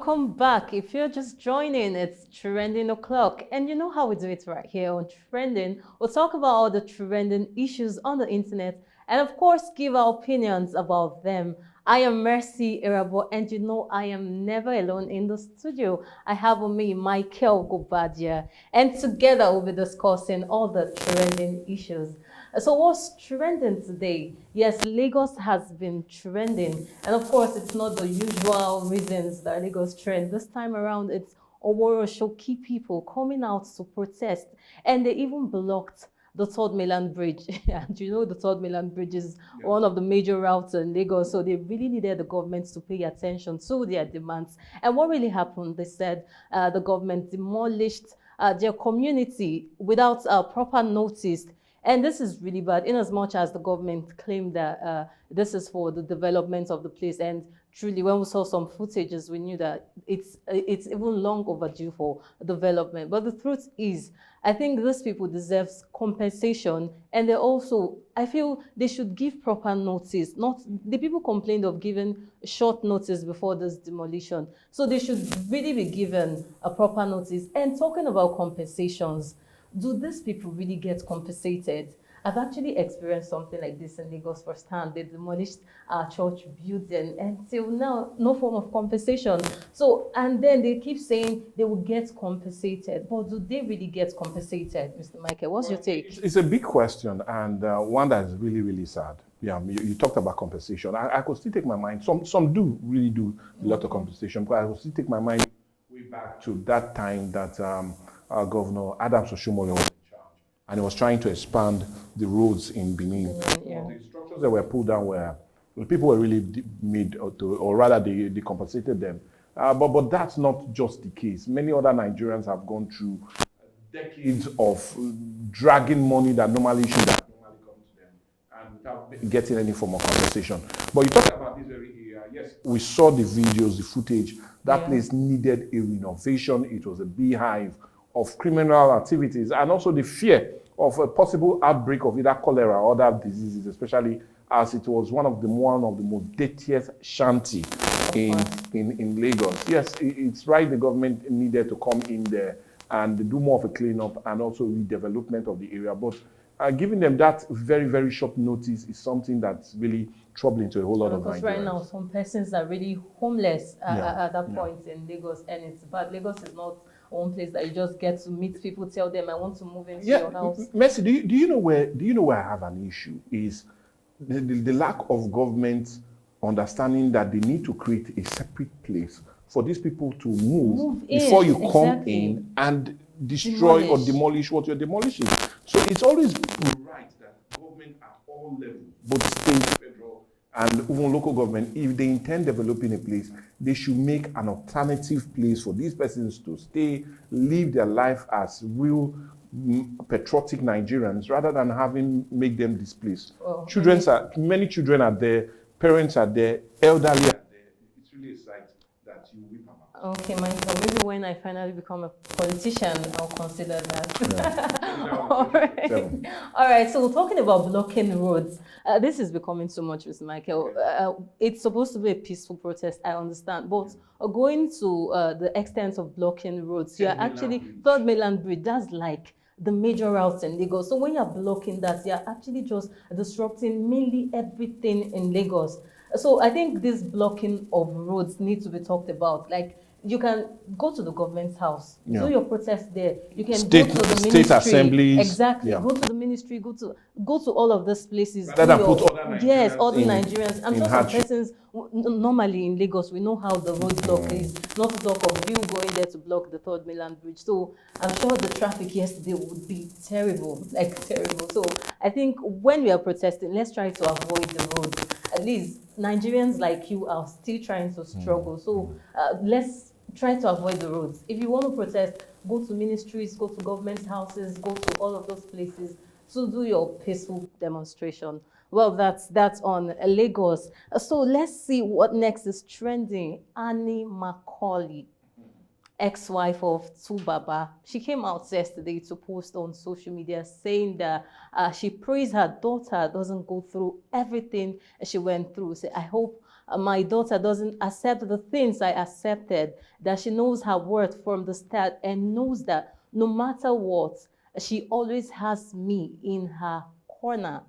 Welcome back. If you're just joining, it's Trending O'Clock. And you know how we do it right here on Trending. We'll talk about all the trending issues on the internet and, of course, give our opinions about them. I am Mercy Irabo, and you know I am never alone in the studio. I have with me Michael Gobadia, and together we'll be discussing all the trending issues. So what's trending today? Yes, Lagos has been trending. And of course, it's not the usual reasons that Lagos trend. This time around, it's Oworo Shoki people coming out to protest. And they even blocked the Third Mainland Bridge. And you know the Third Mainland Bridge is one of the major routes in Lagos. So they really needed the government to pay attention to their demands. And what really happened? They said the government demolished their community without proper notice. And this is really bad, in as much as the government claimed that this is for the development of the place. And truly, when we saw some footages, we knew that it's even long overdue for development. But the truth is, I think these people deserve compensation. And they also, I feel they should give proper notice. Not the people complained of giving short notice before this demolition. So they should really be given a proper notice. And talking about compensations, do these people really get compensated? I've actually experienced something like this in Lagos firsthand. They demolished our church building, and till now, no form of compensation. So, and then they keep saying they will get compensated. But do they really get compensated, Mr. Michael? What's your take? It's a big question, and one that is really, really sad. Yeah, you talked about compensation. I could still take my mind. Some do really do a lot of compensation, but I could still take my mind way back to that time that Governor Adams Oshiomhole was in charge, and he was trying to expand the roads in Benin. Yeah. The structures that were pulled down were, the people were really made, or rather they compensated them. But that's not just the case. Many other Nigerians have gone through decades of dragging money that normally should have normally come to them, and without getting any form of compensation. But you talked about this very area. Yes, we saw the videos, the footage. That place needed a renovation. It was a beehive of criminal activities, and also the fear of a possible outbreak of either cholera or other diseases, especially as it was one of the most dirtiest shanty in Lagos. Yes, it's right, the government needed to come in there and do more of a cleanup and also redevelopment of the area. But giving them that very, very short notice is something that's really troubling to a whole lot of Nigerians. Because right now, some persons are really homeless at that point in Lagos, and it's bad. Lagos is not one place that you just get to meet people, tell them I want to move into your house. Mercy, do you know where I have an issue is the lack of government understanding that they need to create a separate place for these people to move before you come in and destroy or demolish what you're demolishing. So it's always right that government at all levels, both state, federal, and even local government, if they intend developing a place, they should make an alternative place for these persons to stay, live their life as real patriotic Nigerians, rather than make them displaced. Many children are there, parents are there, elderly are there. It's really a sight that you weep about. Okay, Michael, maybe when I finally become a politician, I'll consider that. All right. All right, so we're talking about blocking roads. This is becoming too much, Mr. Michael. It's supposed to be a peaceful protest, I understand, but going to the extent of blocking roads, you're actually, Third Mainland Bridge, that's like the major routes in Lagos. So when you're blocking that, you're actually just disrupting mainly everything in Lagos. So I think this blocking of roads needs to be talked about. Like, you can go to the government's house, do your protest there. You can go to the ministry, state assemblies. Exactly. Go to the ministry. Go to all of these places. Rather than put other Nigerians. Yes, all the Nigerians. I'm sure some persons normally in Lagos, we know how the road block is. Not to talk of you going there to block the Third Mainland Bridge. So I'm sure the traffic yesterday would be terrible, like terrible. So I think when we are protesting, let's try to avoid the roads. At least Nigerians like you are still trying to struggle. So let's try to avoid the roads. If you want to protest, go to ministries, go to government houses, go to all of those places to do your peaceful demonstration. Well, that's on Lagos. So let's see what next is trending. Annie Macaulay, ex-wife of Tubaba, she came out yesterday to post on social media saying that she prays her daughter doesn't go through everything she went through. Say, I hope my daughter doesn't accept the things I accepted, that she knows her worth from the start and knows that no matter what, she always has me in her corner.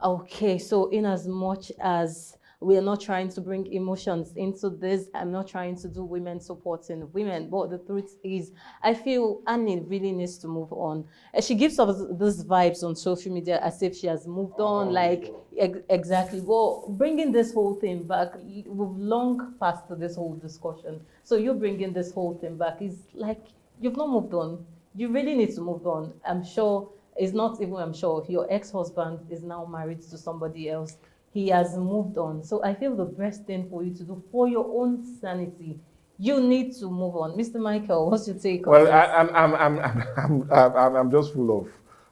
Okay, so in as much as we are not trying to bring emotions into this, I'm not trying to do women supporting women, but the truth is, I feel Annie really needs to move on. And she gives us these vibes on social media as if she has moved on, like, exactly. Well, bringing this whole thing back, we've long passed this whole discussion. So you bringing this whole thing back is like, you've not moved on. You really need to move on. I'm sure it's not even, I'm sure, your ex-husband is now married to somebody else. He has moved on. So I feel the best thing for you to do for your own sanity, you need to move on. Mr. Michael, what's your take on Well, this? I'm just full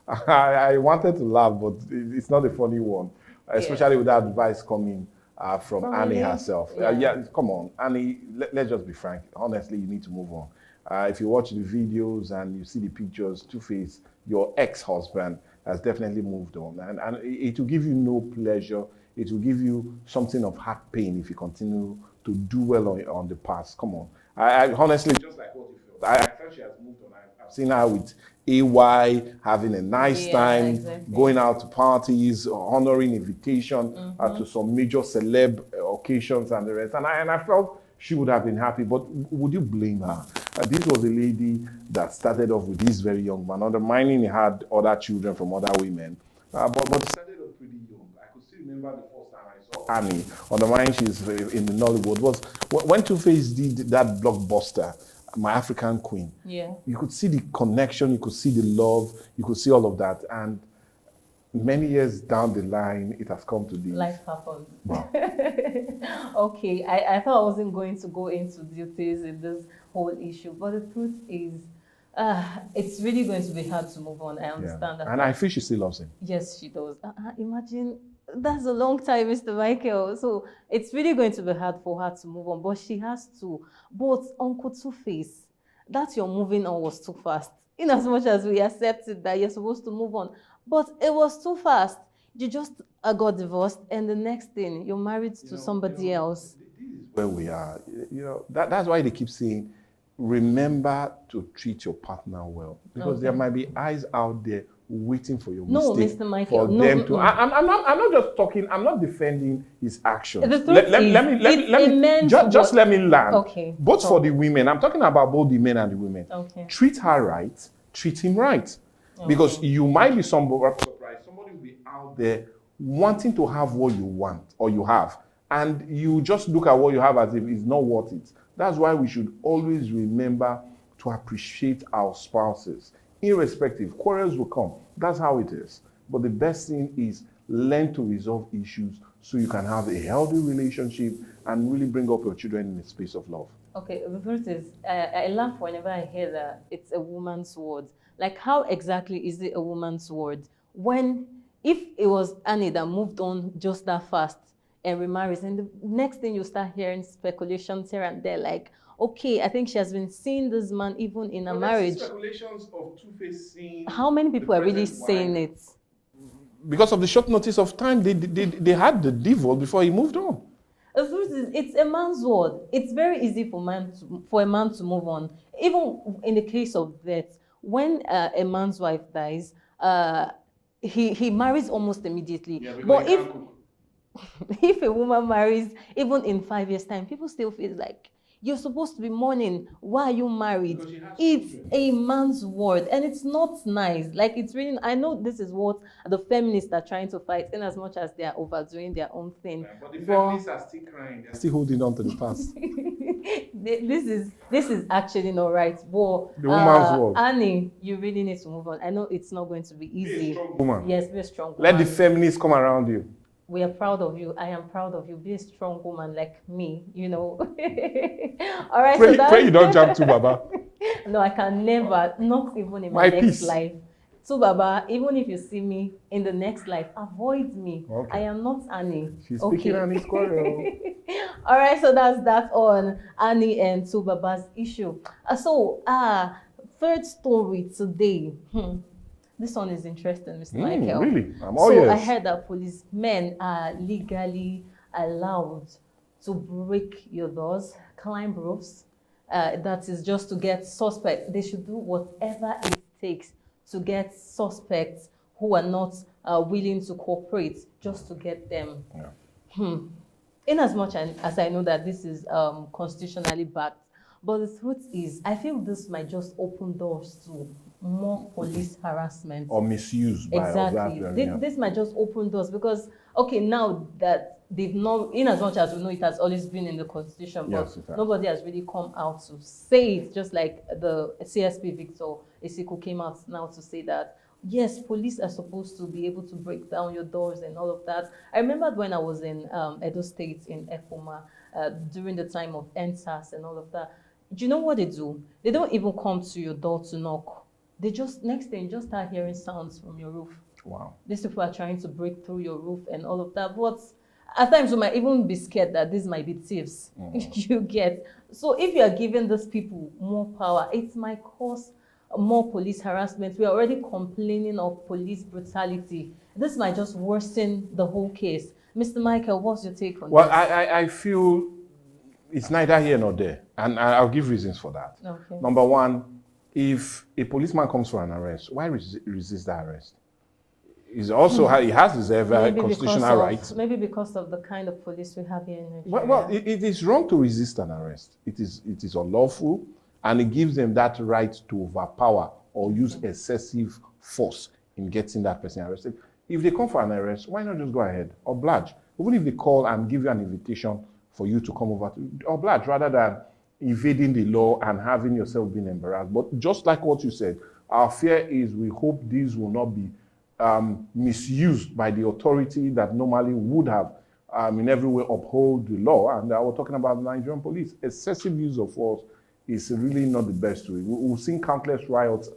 of. I wanted to laugh, but it's not a funny one, especially with that advice coming from Annie herself. Yeah, come on, Annie. Let's just be frank. Honestly, you need to move on. If you watch the videos and you see the pictures, Two-Face, your ex-husband has definitely moved on, and it will give you no pleasure. It will give you something of heart pain if you continue to do well on the past. Come on. I honestly, just like what you felt, I felt she has moved on. I've seen her with AY, having a nice time, exactly. going out to parties, honoring invitation to some major celeb occasions and the rest. And I felt she would have been happy, but would you blame her? This was a lady that started off with this very young man, undermining he had other children from other women. But started off pretty young. I could still remember the first time I saw Annie on the mind she's in the Nollywood was when Two-Face did that blockbuster, My African Queen. Yeah. You could see the connection, you could see the love, you could see all of that. And many years down the line, it has come to this. Life happened. Wow. Okay, I thought I wasn't going to go into details in this whole issue, but the truth is, it's really going to be hard to move on. I understand that. And I feel she still loves him. Yes, she does. Imagine, that's a long time, Mr. Michael. So it's really going to be hard for her to move on, but she has to. But Uncle Two-Face, that you're moving on was too fast. In as much as we accepted that you're supposed to move on, but it was too fast. You just got divorced, and the next thing, you're married to somebody else. This is where we are. That's why they keep saying, remember to treat your partner well, because there might be eyes out there waiting for your mistake. Mr. Michael, for them to. I'm not just talking. I'm not defending his actions. The truth let me land. Okay. Both for the women. I'm talking about both the men and the women. Okay. Treat her right. Treat him right. Okay. Because you might be surprised. Somebody will be out there wanting to have what you want or you have, and you just look at what you have as if it's not worth it. That's why we should always remember to appreciate our spouses. Irrespective, quarrels will come. That's how it is. But the best thing is learn to resolve issues so you can have a healthy relationship and really bring up your children in a space of love. Okay, the truth is, I laugh whenever I hear that it's a woman's word. Like, how exactly is it a woman's word? If it was Annie that moved on just that fast and remarries, and the next thing you start hearing speculations here and there, like, okay, I think she has been seeing this man even in a marriage. Speculations of Two-Face seeing. How many people are really saying it? Because of the short notice of time, they had the divorce before he moved on. The truth is, it's a man's word. It's very easy for a man to move on. Even in the case of death, when a man's wife dies, he marries almost immediately. Yeah, but if a woman marries, even in 5 years' time, people still feel like, you're supposed to be mourning. Why are you married? It's a man's word, and it's not nice. Like, it's really, I know this is what the feminists are trying to fight, in as much as they are overdoing their own thing. Yeah, but the feminists are still crying. They're still holding on to the past. This is actually not right. But the woman's word. Annie, you really need to move on. I know it's not going to be easy. Be a strong woman. Yes, be a strong woman. Let the feminists come around you. We are proud of you. I am proud of you. Be a strong woman like me, All right. Pray you don't jump too, Baba. No, I can never, not even in my next life. So, Baba, even if you see me in the next life, avoid me. Okay. I am not Annie. She's speaking Annie's quarrel. All right, so that's that on Annie and Two Baba's issue. Third story today. This one is interesting, Mr. Michael. Really? I'm all ears. I heard that policemen are legally allowed to break your doors, climb roofs. That is just to get suspects. They should do whatever it takes to get suspects who are not willing to cooperate, just to get them. Yeah. In as much as I know that this is constitutionally backed, but the truth is, I feel this might just open doors to more police harassment. Or misuse by Exactly. This might just open doors because, okay, now that they've not, in as much as we know it has always been in the constitution, but Yes, it has. nobody has really come out to say it, just like the CSP Victor Esiku came out now to say that, yes, police are supposed to be able to break down your doors and all of that. I remember when I was in Edo State in Efoma during the time of NSAS and all of that. Do you know what they do? They don't even come to your door to knock. They just, next thing, just start hearing sounds from your roof. Wow. These people are trying to break through your roof and all of that. But at times, we might even be scared that these might be thieves. You get. So if you are giving these people more power, it might cause more police harassment. We are already complaining of police brutality. This might just worsen the whole case. Mr. Michael, what's your take on Well, this? I feel it's neither here nor there, and I'll give reasons for that. Okay. Number one, if a policeman comes for an arrest, why resist that arrest? He has his constitutional rights. Maybe because of the kind of police we have here in Nigeria. Well, it is wrong to resist an arrest. It is unlawful, and it gives them that right to overpower or use excessive force in getting that person arrested. If they come for an arrest, why not just go ahead? Oblige. Even if they call and give you an invitation for you to come over, to oblige rather than evading the law and having yourself being embarrassed. But just like what you said, our fear is we hope these will not be misused by the authority that normally would have in every way uphold the law. And we're talking about the Nigerian police. Excessive use of force is really not the best way. We've seen countless riots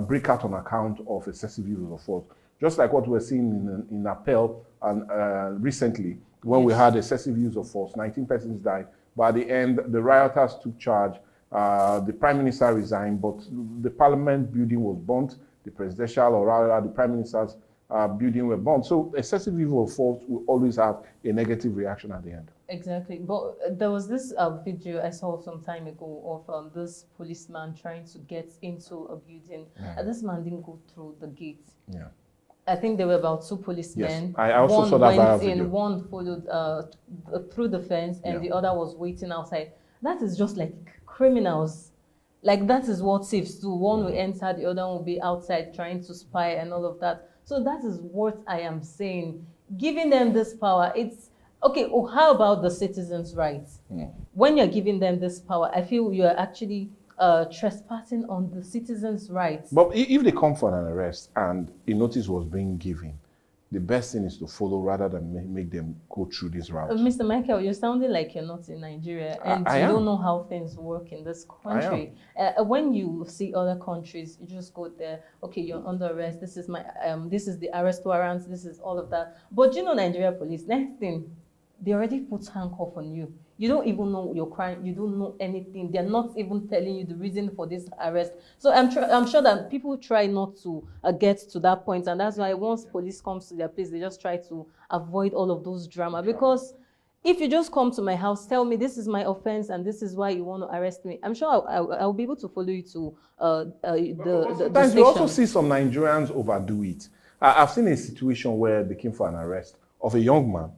break out on account of excessive use of force. Just like what we're seeing in Appel and recently, when we had excessive use of force, 19 persons died. By the end, the rioters took charge. The prime minister resigned, but the parliament building was burnt. The presidential, or rather the prime minister's building were burnt. So excessive use of force will always have a negative reaction at the end. Exactly. But there was this video I saw some time ago of this policeman trying to get into a building. This man didn't go through the gate. Yeah. I think there were about two policemen. Yes, I also saw that viral video. One followed through the fence, and the other was waiting outside. That is just like criminals. Like, that is what thieves do. One will enter, the other will be outside trying to spy and all of that. So that is what I am saying. Giving them this power, it's okay. Oh, how about the citizens' rights? When you're giving them this power, I feel you're actually trespassing on the citizens' rights. But if they come for an arrest and a notice was being given, the best thing is to follow rather than make them go through this route. Mr. Michael, you're sounding like you're not in Nigeria and you don't know how things work in this country. When you see other countries, you just go there, okay, you're under arrest, this is my this is the arrest warrant, this is all of that. But you know, Nigeria police, next thing, they already put handcuff on you. You don't even know your crime. You don't know anything. They're not even telling you the reason for this arrest. So I'm sure that people try not to get to that point. And that's why once police comes to their place, they just try to avoid all of those drama. Because if you just come to my house, tell me this is my offense and this is why you want to arrest me, I'm sure I'll be able to follow you to the Sometimes you also see some Nigerians overdo it. I've seen a situation where they came for an arrest of a young man,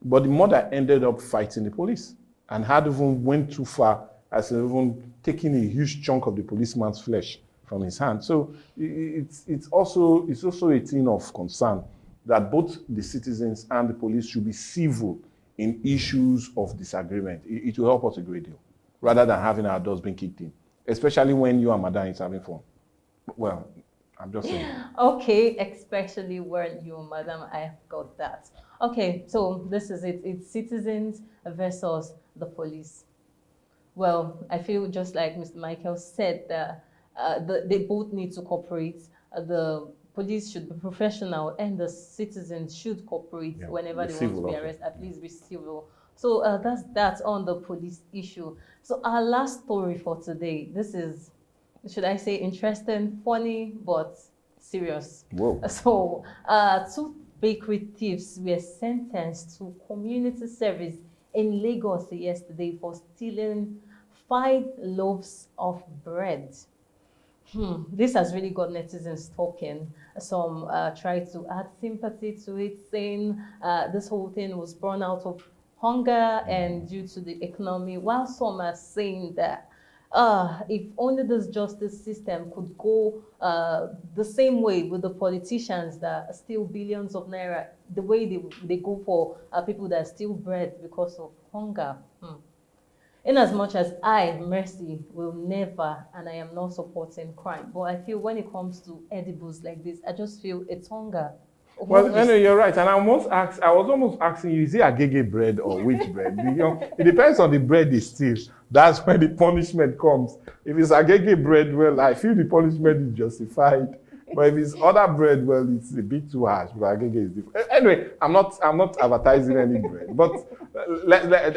but the mother ended up fighting the police and had even went too far as even taking a huge chunk of the policeman's flesh from his hand. So it's also a thing of concern that both the citizens and the police should be civil in issues of disagreement. It will help us a great deal, rather than having our doors being kicked in, especially when you and Madam is having fun. Well, I'm just saying. Okay, especially when you, Madam, I have got that. Okay, so this is it. It's citizens versus the police. Well, I feel just like Mr. Michael said, that they both need to cooperate. The police should be professional and the citizens should cooperate whenever they want to be arrested, at least be civil. So that's that on the police issue. So our last story for today, this is, should I say, interesting, funny, but serious. Whoa. So two bakery thieves were sentenced to community service in Lagos yesterday for stealing 5 loaves of bread. This has really got netizens talking. Some tried to add sympathy to it, saying this whole thing was born out of hunger and due to the economy, while some are saying that if only this justice system could go the same way with the politicians that steal billions of naira, the way they go for people that steal bread because of hunger. In as much as I, Mercy, will never, and I am not supporting crime, but I feel when it comes to edibles like this, I just feel it's hunger. Well, anyway, you're right. And I was almost asking you, is it agege bread or which bread? It depends on the bread they steal. That's when the punishment comes. If it's agege bread, well, I feel the punishment is justified. But if it's other bread, well, it's a bit too harsh. But agege is different. Anyway, I'm not advertising any bread. But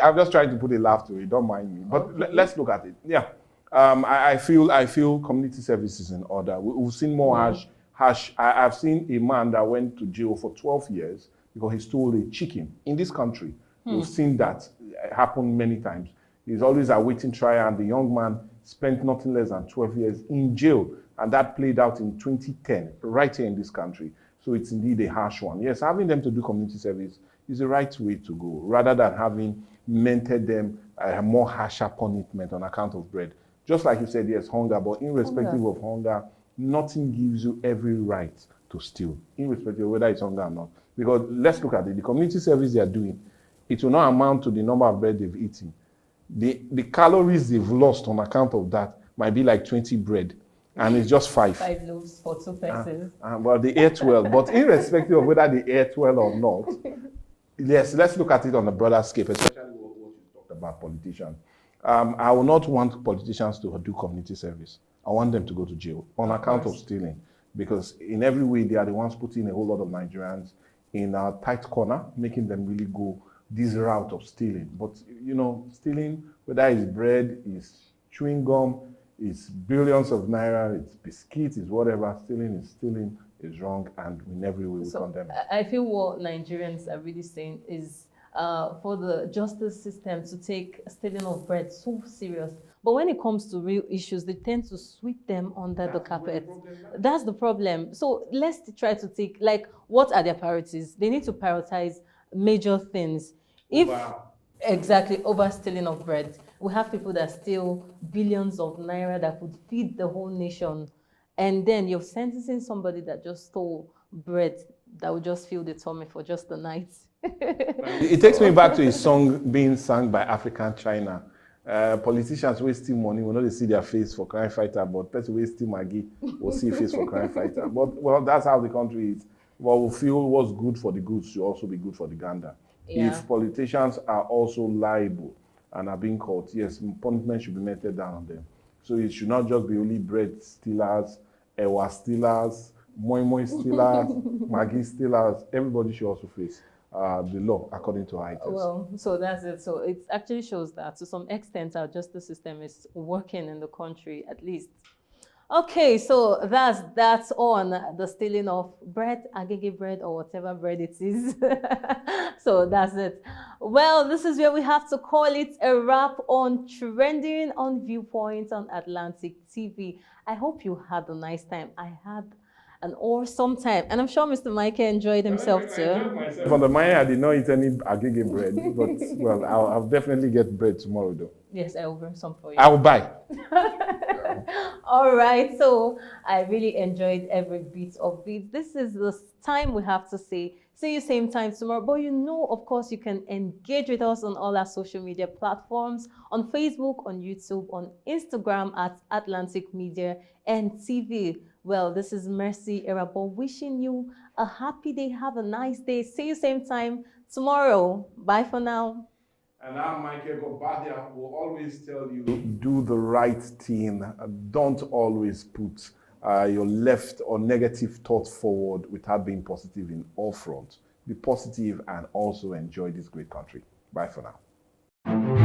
I'm just trying to put a laugh to it. Don't mind me. But Okay. let's look at it. Yeah. I feel community service is in order. We've seen more harsh. I've seen a man that went to jail for 12 years because he stole a chicken in this country. We've seen that happen many times. He's always awaiting trial, and the young man spent nothing less than 12 years in jail, and that played out in 2010, right here in this country. So it's indeed a harsh one. Yes, having them to do community service is the right way to go, rather than having mentored them a more harsher punishment on account of bread. Just like you said, yes, hunger, but irrespective of hunger, nothing gives you every right to steal, irrespective of whether it's hunger or not. Because let's look at it. The community service they are doing, it will not amount to the number of bread they've eaten. The calories they've lost on account of that might be like 20 bread, and it's just 5. 5 loaves for 2 persons. Well, they ate well. But irrespective of whether they ate well or not, yes, let's look at it on a broader scale, especially what you talked about politicians. I will not want politicians to do community service. I want them to go to jail on account of stealing, because in every way they are the ones putting a whole lot of Nigerians in a tight corner, making them really go this route of stealing. But stealing, whether it's bread, it's chewing gum, it's billions of naira, it's biscuits, it's whatever, stealing is wrong, and in every way we condemn it. I feel what Nigerians are really saying is for the justice system to take stealing of bread so serious. But when it comes to real issues, they tend to sweep them under the carpet. That's the problem. So let's try to take, what are their priorities? They need to prioritize major things. Exactly, over stealing of bread. We have people that steal billions of naira that could feed the whole nation. And then you're sentencing somebody that just stole bread that would just fill the tummy for just the night. It takes me back to a song being sung by African China. Politicians wasting money, we know they see their face for crime fighter, but person wasting Maggie will see a face for crime fighter. But well, that's how the country is. Well, we feel what's good for the goose should also be good for the gander. Yeah. If politicians are also liable and are being caught, yes, punishment should be meted down on them. So it should not just be only bread stealers, ewa stealers, moi moi stealers, Maggie stealers. Everybody should also face the law according to ITES. Well, so that's it. So it actually shows that to some extent our justice system is working in the country, at least. Okay, so that's on the stealing of bread, agege bread, or whatever bread it is. So that's it. Well, this is where we have to call it a wrap on Trending on Viewpoint on Atlantic TV. I hope you had a nice time. I had an awesome time, and I'm sure Mr. Mike enjoyed himself too. From the mine, I did not eat any agege bread, but well, I'll definitely get bread tomorrow though. Yes, I will bring some for you. I will buy. All right, so I really enjoyed every bit of it. This is the time we have to say, see you same time tomorrow. But of course, you can engage with us on all our social media platforms, on Facebook, on YouTube, on Instagram at Atlantic Media and TV. Well, this is Mercy Erabo wishing you a happy day. Have a nice day. See you same time tomorrow. Bye for now. And I'm Michael Gobadia will always tell you, do the right thing. Don't always put your left or negative thoughts forward without being positive in all fronts. Be positive and also enjoy this great country. Bye for now.